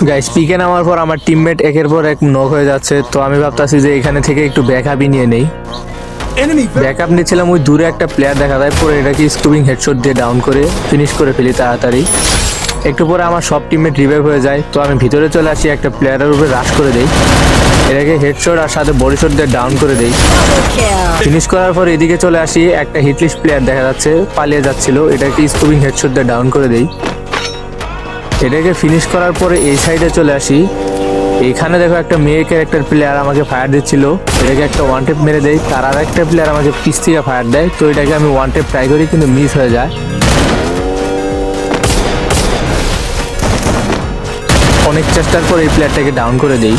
Guys পিকে নামার পর আমার টিমমেট একের পর এক নক হয়ে যাচ্ছে, তো আমি ভাবতাছি যে এখানে থেকে একটু ব্যাকআপই নিয়ে নেই। ব্যাকআপ নিচ্ছিলাম, ওই দূরে একটা প্লেয়ার দেখা যায়, পরে এটাকে স্কুবিং হেডশট দিয়ে ডাউন করে ফিনিশ করে ফেলি তাড়াতাড়ি। একটু পরে আমার সব টিমমেট রিভাইভ হয়ে যায়, তো আমি ভিতরে চলে আসি, একটা প্লেয়ারের উপরে রাশ করে দেই, এটাকে হেডশট আর সাথে বডি শট দিয়ে ডাউন করে দেই। ফিনিশ করার পর এদিকে চলে আসি, একটা হিটলিস্ট প্লেয়ার দেখা যাচ্ছে পালিয়ে যাচ্ছিল, এটাকে স্কুবিং হেডশট দিয়ে ডাউন করে দেই। এটাকে ফিনিশ করার পরে এই সাইডে চলে আসি, এইখানে দেখো একটা মেয়ে ক্যারেক্টার প্লেয়ার আমাকে ফায়ার দিচ্ছিল, এটাকে একটা ওয়ান টেপ মেরে দেয়, তার আর একটা প্লেয়ার আমাকে পিছ থেকে ফায়ার দেয়, তো এটাকে আমি ওয়ান টেপ ট্রাই করি কিন্তু মিস হয়ে যায়। অনেক চেষ্টার পর এই প্লেয়ারটাকে ডাউন করে দেই,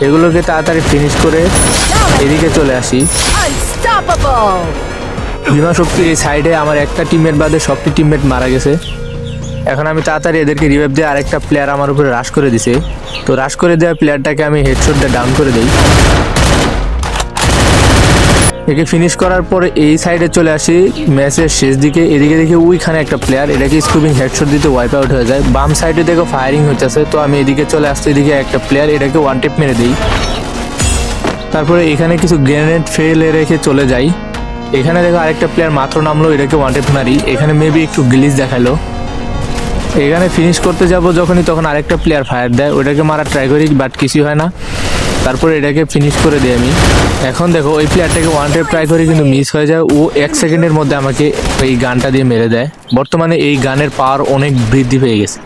এগুলোকে তাড়াতাড়ি ফিনিশ করে এদিকে চলে আসি। বিমা শক্তির এই সাইডে আমার একটা টিমমেট বাদে সবটি টিমমেট মারা গেছে। এখন আমি তাড়াতাড়ি এদেরকে রিভাইভ দিয়ে আরেকটা প্লেয়ার আমার উপরে রাশ করে দিছে, তো রাশ করে দেওয়া প্লেয়ারটাকে আমি হেডশট দিয়ে ডাউন করে দিই। একে ফিনিশ করার পরে এই সাইডে চলে আসি ম্যাচের শেষ দিকে, এদিকে দেখি ওইখানে একটা প্লেয়ার, এটাকে স্কুবিং হেডশট দিতে ওয়াইপ আউট হয়ে যায়। বাম সাইডে দেখো ফায়ারিং হচ্ছে, তো আমি এদিকে চলে আসছি, এদিকে একটা প্লেয়ার, এটাকে ওয়ান টেপ মেরে দিই। তারপরে এখানে কিছু গ্রেনেড ফেলে রেখে চলে যাই, এখানে দেখো আরেকটা প্লেয়ার মাত্র নামলো, এটাকে ওয়ান টেপ মারি, এখানে মেবি একটু গ্লিচ দেখালো। এখানে ফিনিশ করতে যাব যখনই তখন আরেকটা প্লেয়ার ফায়ার দেয়, ওটাকে মারা ট্রাই করি বাট কিছুই হয় না, তারপরে এটাকে ফিনিশ করে দিই আমি। এখন দেখো ওই প্লেয়ারটাকে ওয়ান টেপ ট্রাই করি কিন্তু মিস হয়ে যায়, ও 1 সেকেন্ডের মধ্যে আমাকে এই গানটা দিয়ে মেরে দেয়। বর্তমানে এই গানের পাওয়ার অনেক বৃদ্ধি পেয়ে গেছে।